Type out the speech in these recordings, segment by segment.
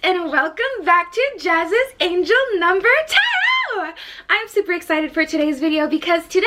and welcome back to Jazz's Angel number 2. I'm super excited for today's video because today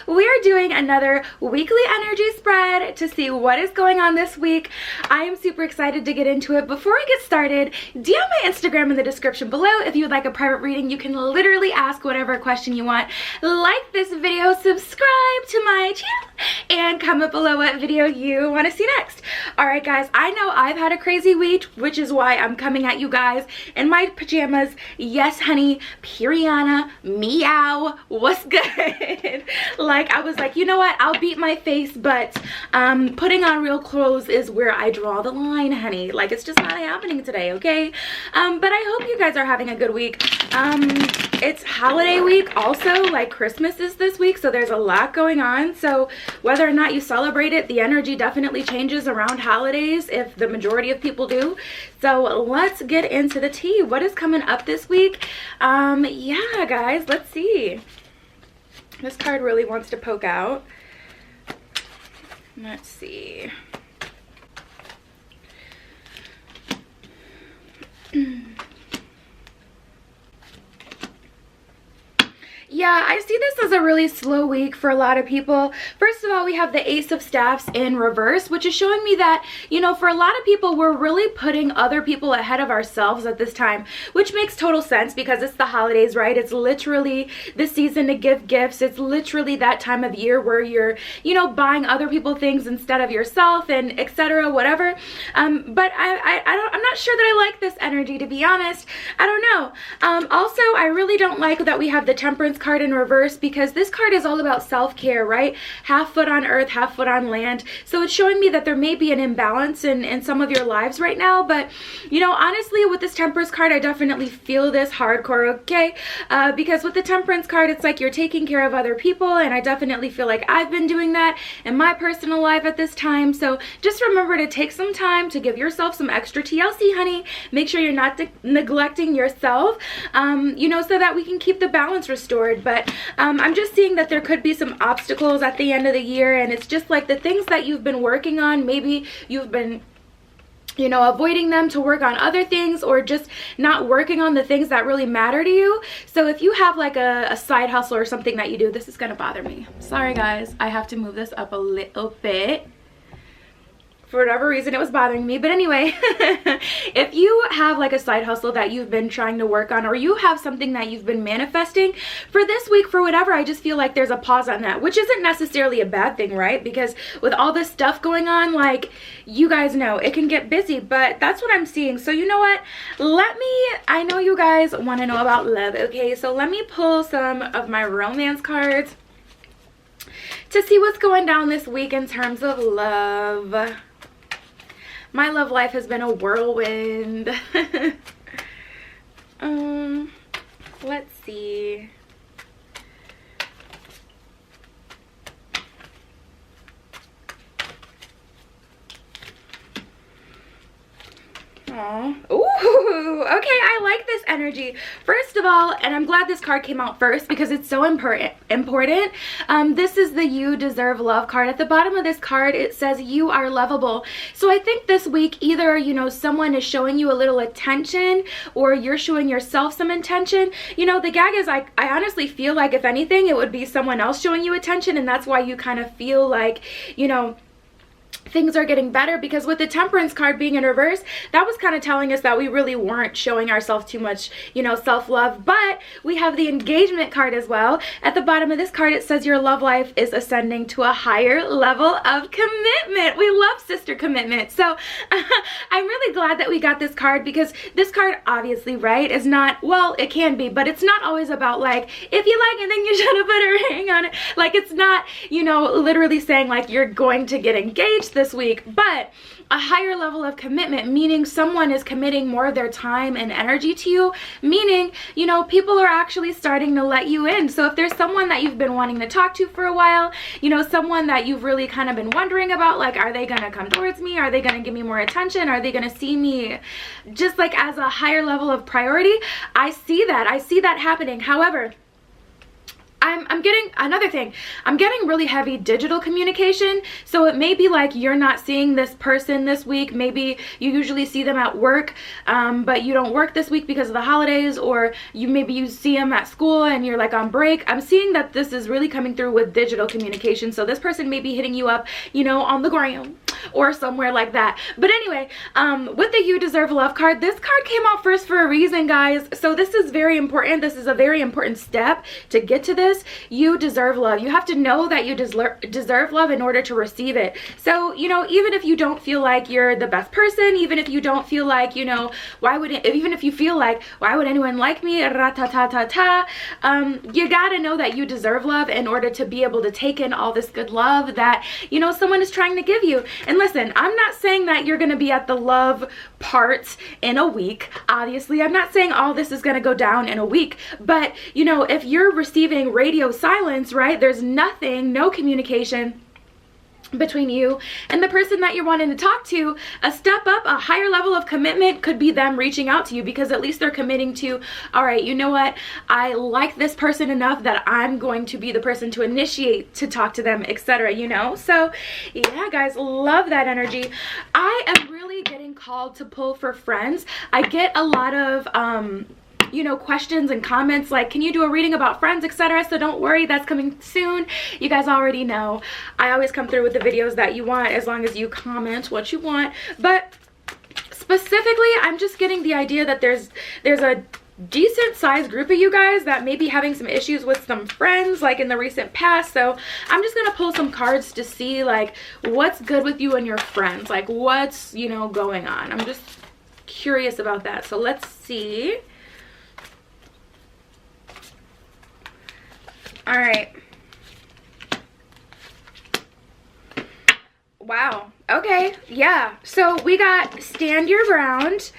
we're doing another weekly energy spread to see what is going on this week. I am super excited to get into it. Before I get started, DM my Instagram in the description below if you would like a private reading. You can literally ask whatever question you want. Like this video, subscribe to my channel, and comment below what video you want to see next. Alright guys, I know I've had a crazy week, which is why I'm coming at you guys in my pajamas. Yes honey, Piriana, meow, what's good? Like, I was like, you know what, I'll beat my face, but putting on real clothes is where I draw the line, honey. Like, it's just not happening today, okay? But I hope you guys are having a good week. It's holiday week also, like Christmas is this week, so there's a lot going on. So whether or not you celebrate it, the energy definitely changes around holidays if the majority of people do. So let's get into the tea. What is coming up this week? Yeah guys, let's see. This card really wants to poke out. Let's see. Yeah, I see this as a really slow week for a lot of people. First of all, we have the Ace of Staffs in reverse, which is showing me that, you know, for a lot of people, we're really putting other people ahead of ourselves at this time, which makes total sense because it's the holidays, right? It's literally the season to give gifts. It's literally that time of year where you're, you know, buying other people things instead of yourself and etc. whatever. But I'm not sure that I like this energy, to be honest. I don't know. Also, I really don't like that we have the Temperance card in reverse because this card is all about self-care, right? Half foot on earth, half foot on land. So it's showing me that there may be an imbalance in some of your lives right now. But, you know, honestly, with this Temperance card, I definitely feel this hardcore, okay? Because with the Temperance card, it's like you're taking care of other people, and I definitely feel like I've been doing that in my personal life at this time. So just remember to take some time to give yourself some extra TLC, honey. Make sure you're not neglecting yourself, you know, so that we can keep the balance restored. But I'm just seeing that there could be some obstacles at the end of the year, and it's just like the things that you've been working on, maybe you've been, you know, avoiding them to work on other things, or just not working on the things that really matter to you. So if you have like a side hustle or something that you do, this is gonna bother me. Sorry guys, I have to move this up a little bit. For whatever reason, it was bothering me. But anyway, if you have like a side hustle that you've been trying to work on, or you have something that you've been manifesting for this week, for whatever, I just feel like there's a pause on that, which isn't necessarily a bad thing, right? Because with all this stuff going on, like, you guys know, it can get busy, but that's what I'm seeing. So you know what? I know you guys want to know about love, okay? So let me pull some of my romance cards to see what's going down this week in terms of love. My love life has been a whirlwind. Let's see. Ooh, okay, I like this energy. First of all, and I'm glad this card came out first because it's so important. This is the You Deserve Love card. At the bottom of this card, it says you are lovable. So I think this week, either, you know, someone is showing you a little attention, or you're showing yourself some attention. You know, the gag is, I honestly feel like if anything, it would be someone else showing you attention, and that's why you kind of feel like, you know, things are getting better. Because with the Temperance card being in reverse, that was kind of telling us that we really weren't showing ourselves too much, you know, self-love. But we have the Engagement card as well. At the bottom of this card, it says your love life is ascending to a higher level of commitment. We love sister commitment. So I'm really glad that we got this card, because this card obviously, right, is not, well, it can be, but it's not always about like, if you like it, then you should have put a ring on it. Like, it's not, you know, literally saying like you're going to get engaged this week, but a higher level of commitment, meaning someone is committing more of their time and energy to you, meaning, you know, people are actually starting to let you in. So if there's someone that you've been wanting to talk to for a while, you know, someone that you've really kind of been wondering about, like, are they gonna come towards me? Are they gonna give me more attention? Are they gonna see me just like as a higher level of priority? I see that happening. However, I'm getting another thing. I'm getting really heavy digital communication. So it may be like you're not seeing this person this week. Maybe you usually see them at work, but you don't work this week because of the holidays, or maybe you see them at school and you're like on break. I'm seeing that this is really coming through with digital communication. So this person may be hitting you up, you know, on the gram or somewhere like that. But anyway, with the You Deserve Love card, this card came out first for a reason, guys. So this is very important. This is a very important step to get to this. You deserve love. You have to know that you deserve love in order to receive it. So, you know, even if you don't feel like you're the best person, even if you don't feel like, you know, even if you feel like, why would anyone like me, you gotta know that you deserve love in order to be able to take in all this good love that, you know, someone is trying to give you. And listen, I'm not saying that you're gonna be at the love part in a week. Obviously, I'm not saying all this is gonna go down in a week, but, you know, if you're receiving radio silence, right, there's nothing, no communication between you and the person that you're wanting to talk to, a step up, a higher level of commitment could be them reaching out to you, because at least they're committing to, all right, you know what, I like this person enough that I'm going to be the person to initiate to talk to them, etc., you know. So yeah, guys, love that energy. I am really getting called to pull for friends. I get a lot of you know, questions and comments like, can you do a reading about friends, etc. So don't worry, that's coming soon. You guys already know I always come through with the videos that you want, as long as you comment what you want. But specifically, I'm just getting the idea that there's a decent sized group of you guys that may be having some issues with some friends, like in the recent past. So I'm just gonna pull some cards to see like what's good with you and your friends, like what's, you know, going on. I'm just curious about that. So let's see. All right. Wow. Okay. Yeah. So we got stand your ground,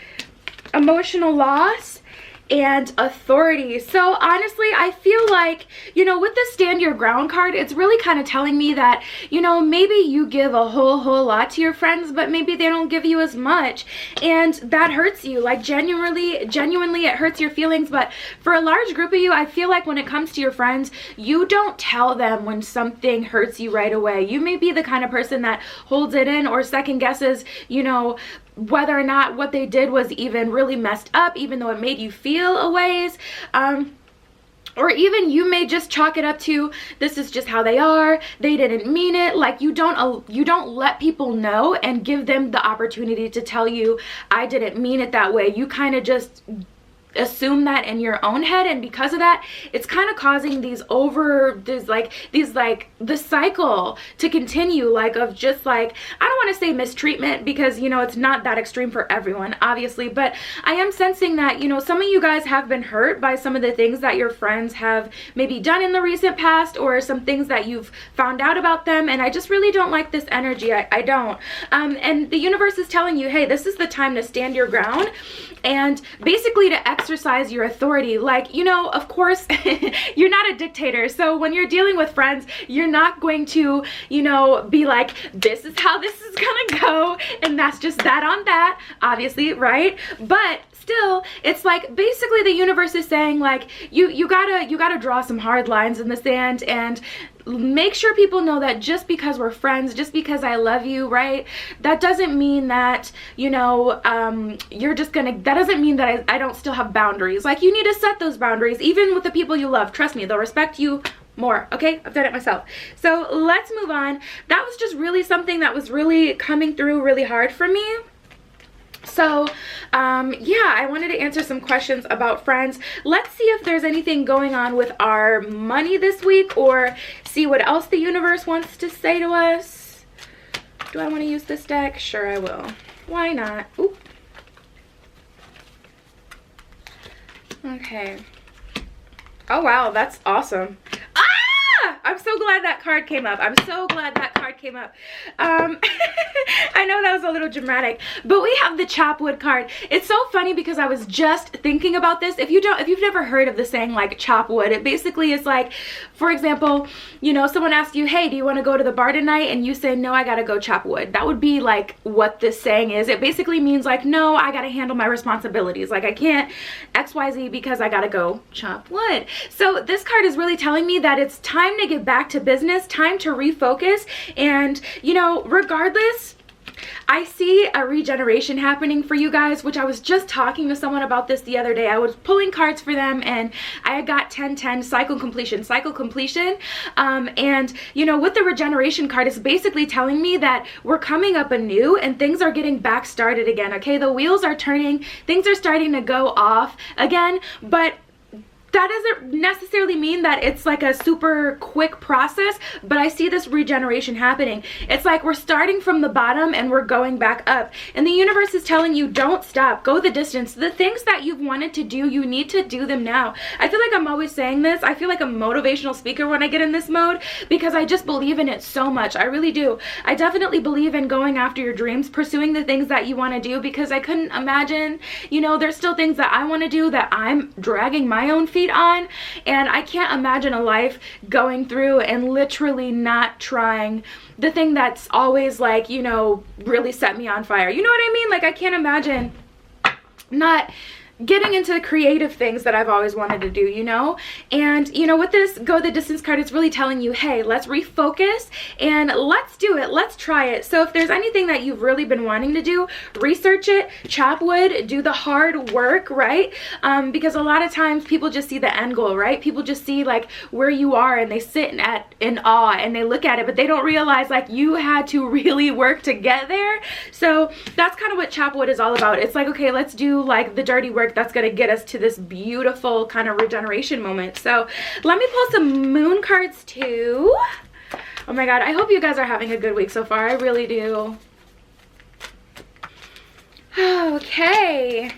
emotional loss, and authority. So honestly, I feel like, you know, with the stand your ground card, it's really kind of telling me that, you know, maybe you give a whole lot to your friends, but maybe they don't give you as much, and that hurts you. Like genuinely it hurts your feelings. But for a large group of you, I feel like when it comes to your friends, you don't tell them when something hurts you right away. You may be the kind of person that holds it in or second guesses, you know, whether or not what they did was even really messed up, even though it made you feel a ways. Or even you may just chalk it up to, this is just how they are, they didn't mean it. Like you don't let people know and give them the opportunity to tell you, I didn't mean it that way. You kind of just assume that in your own head, and because of that, it's kind of causing the cycle to continue, like of just like, I don't want to say mistreatment, because, you know, it's not that extreme for everyone, obviously, but I am sensing that, you know, some of you guys have been hurt by some of the things that your friends have maybe done in the recent past, or some things that you've found out about them, and I just really don't like this energy. I don't. And the universe is telling you, hey, this is the time to stand your ground and basically to exercise your authority. Like, you know, of course, you're not a dictator. So when you're dealing with friends, you're not going to, you know, be like, this is how this is gonna go, and that's just that on that, obviously, right? But still, it's like basically the universe is saying like, you gotta draw some hard lines in the sand and make sure people know that just because we're friends, just because I love you, right, that doesn't mean that, you know, that doesn't mean that I don't still have boundaries. Like, you need to set those boundaries even with the people you love. Trust me, they'll respect you more. Okay, I've done it myself. So let's move on. That was just really something that was really coming through really hard for me. So yeah, I wanted to answer some questions about friends. Let's see if there's anything going on with our money this week, or see what else the universe wants to say to us. Do I want to use this deck? Sure, I will. Why not? Oop. Okay. Oh wow, that's awesome. I'm so glad that card came up. I'm so glad that card came up. I know that was a little dramatic, but we have the chop wood card. It's so funny because I was just thinking about this. If you've never heard of the saying like chop wood, it basically is like, for example, you know, someone asks you, hey, do you want to go to the bar tonight? And you say, no, I gotta go chop wood. That would be like what this saying is. It basically means like, no, I gotta handle my responsibilities. Like I can't XYZ because I gotta go chop wood. So this card is really telling me that it's time to get back to business, time to refocus, and you know, regardless, I see a regeneration happening for you guys, which I was just talking to someone about this the other day. I was pulling cards for them and I got 10-10 cycle completion. And you know, with the regeneration card, it's basically telling me that we're coming up anew and things are getting back started again. Okay, the wheels are turning, things are starting to go off again, but that doesn't necessarily mean that it's like a super quick process, but I see this regeneration happening. It's like we're starting from the bottom and we're going back up. And the universe is telling you, don't stop, go the distance. The things that you've wanted to do, you need to do them now. I feel like I'm always saying this. I feel like a motivational speaker when I get in this mode because I just believe in it so much. I really do. I definitely believe in going after your dreams, pursuing the things that you want to do, because I couldn't imagine, you know, there's still things that I want to do that I'm dragging my own feet on, and I can't imagine a life going through and literally not trying the thing that's always like, you know, really set me on fire. You know what I mean? Like I can't imagine not getting into the creative things that I've always wanted to do, you know? And, you know, with this go the distance card, it's really telling you, hey, let's refocus and let's do it. Let's try it. So if there's anything that you've really been wanting to do, research it, chop wood, do the hard work, right? Because a lot of times people just see the end goal, right? People just see like where you are and they sit in awe and they look at it, but they don't realize like you had to really work to get there. So that's kind of what chop wood is all about. It's like, okay, let's do like the dirty work that's going to get us to this beautiful kind of regeneration moment. So let me pull some moon cards too. Oh my god, I hope you guys are having a good week so far. I really do. Okay.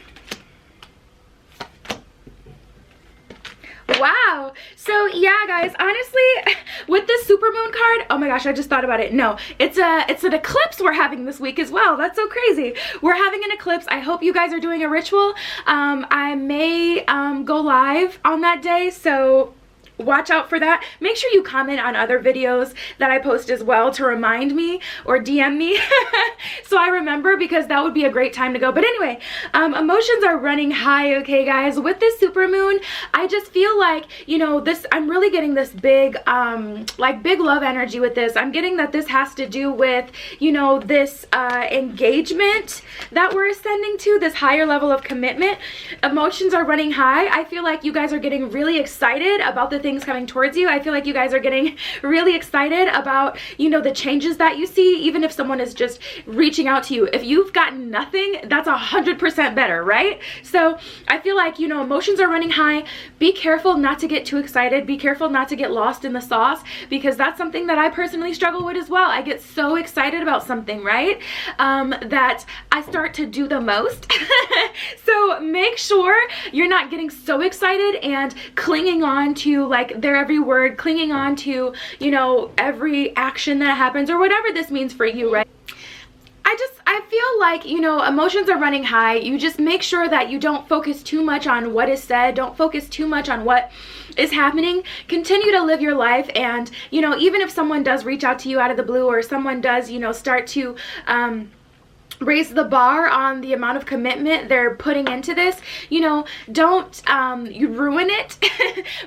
Wow. So yeah, guys, honestly, with this supermoon card, oh my gosh, I just thought about it. No, it's an eclipse we're having this week as well. That's so crazy. We're having an eclipse. I hope you guys are doing a ritual. I may go live on that day, so watch out for that. Make sure you comment on other videos that I post as well to remind me, or DM me so I remember, because that would be a great time to go. But anyway, emotions are running high, okay guys. With this supermoon, I just feel like, you know, this, I'm really getting this big like big love energy with this. I'm getting that this has to do with, you know, this engagement that we're ascending to, this higher level of commitment. Emotions are running high. I feel like you guys are getting really excited about the things coming towards you. I feel like you guys are getting really excited about, you know, the changes that you see, even if someone is just reaching out to you. If you've gotten nothing, that's 100% better, right? So I feel like, you know, emotions are running high. Be careful not to get too excited. Be careful not to get lost in the sauce, because that's something that I personally struggle with as well. I get so excited about something, right? That I start to do the most. So make sure you're not getting so excited and clinging on to like their every word, clinging on to, you know, every action that happens or whatever this means for you, right? I feel like, you know, emotions are running high. You just make sure that you don't focus too much on what is said. Don't focus too much on what is happening. Continue to live your life. And, you know, even if someone does reach out to you out of the blue, or someone does, you know, start to raise the bar on the amount of commitment they're putting into this, you know, don't you ruin it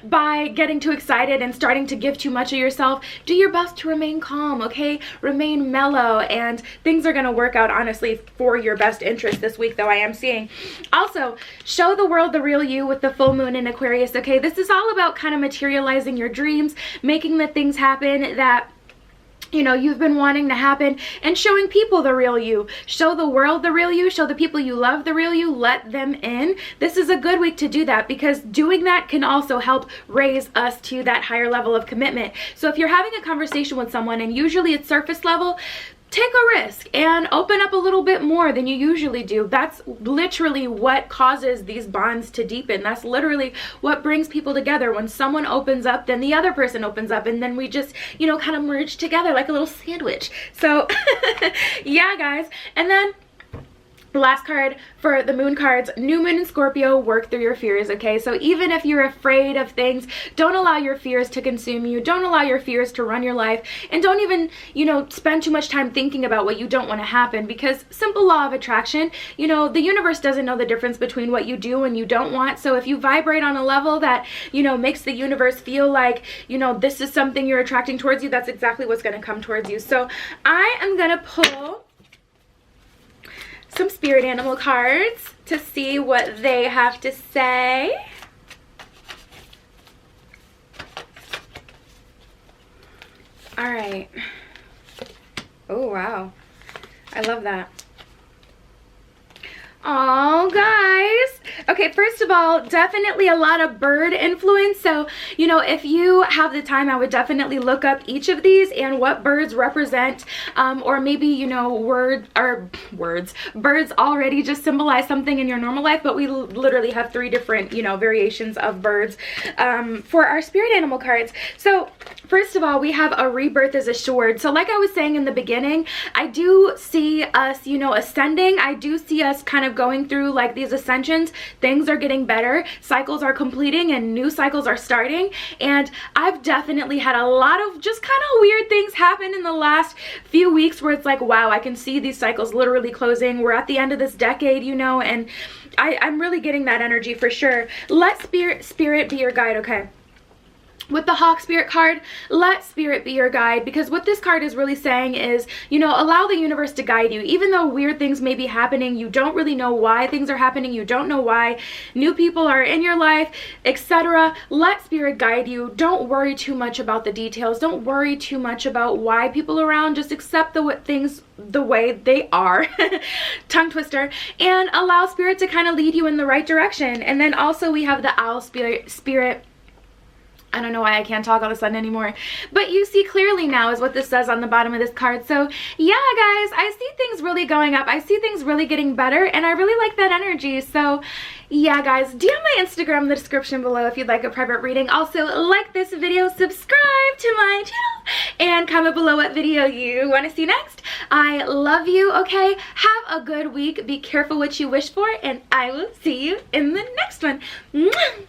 by getting too excited and starting to give too much of yourself. Do your best to remain calm, okay? Remain mellow, and things are gonna work out, honestly, for your best interest this week, though, I am seeing. Also, show the world the real you with the full moon in Aquarius, okay? This is all about kind of materializing your dreams, making the things happen that, you know, you've been wanting to happen, and showing people the real you. Show the world the real you. Show the people you love the real you. Let them in. This is a good week to do that, because doing that can also help raise us to that higher level of commitment. So if you're having a conversation with someone and usually it's surface level, take a risk and open up a little bit more than you usually do. That's literally what causes these bonds to deepen. That's literally what brings people together. When someone opens up, then the other person opens up, and then we just, you know, kind of merge together like a little sandwich. So yeah, guys. And then last card for the moon cards, new moon in Scorpio, work through your fears, okay? So even if you're afraid of things, don't allow your fears to consume you. Don't allow your fears to run your life. And don't even, you know, spend too much time thinking about what you don't want to happen, because simple law of attraction, you know, the universe doesn't know the difference between what you do and you don't want. So if you vibrate on a level that, you know, makes the universe feel like, you know, this is something you're attracting towards you, that's exactly what's going to come towards you. So I am going to pull some spirit animal cards to see what they have to say. All right. Oh, wow. I love that. Oh, guys. Okay, first of all, definitely a lot of bird influence. So, you know, if you have the time, I would definitely look up each of these and what birds represent, or maybe, you know, birds already just symbolize something in your normal life, but we literally have 3 different, you know, variations of birds for our spirit animal cards. So first of all, we have a rebirth is assured. So like I was saying in the beginning, I do see us, you know, ascending. I do see us kind of going through like these ascensions. Things are getting better, cycles are completing, and new cycles are starting. And I've definitely had a lot of just kind of weird things happen in the last few weeks where it's like, wow, I can see these cycles literally closing. We're at the end of this decade, you know, and I'm really getting that energy for sure. Let spirit be your guide, okay? With the Hawk Spirit card, let Spirit be your guide, because what this card is really saying is, you know, allow the universe to guide you. Even though weird things may be happening, you don't really know why things are happening, you don't know why new people are in your life, etc. Let Spirit guide you. Don't worry too much about the details. Don't worry too much about why people around. Just accept things the way they are. Tongue twister. And allow Spirit to kind of lead you in the right direction. And then also we have the Owl Spirit. I don't know why I can't talk all of a sudden anymore. But you see clearly now is what this says on the bottom of this card. So yeah, guys, I see things really going up. I see things really getting better, and I really like that energy. So yeah, guys, DM my Instagram in the description below if you'd like a private reading. Also, like this video, subscribe to my channel, and comment below what video you want to see next. I love you, okay? Have a good week. Be careful what you wish for, and I will see you in the next one. Mwah!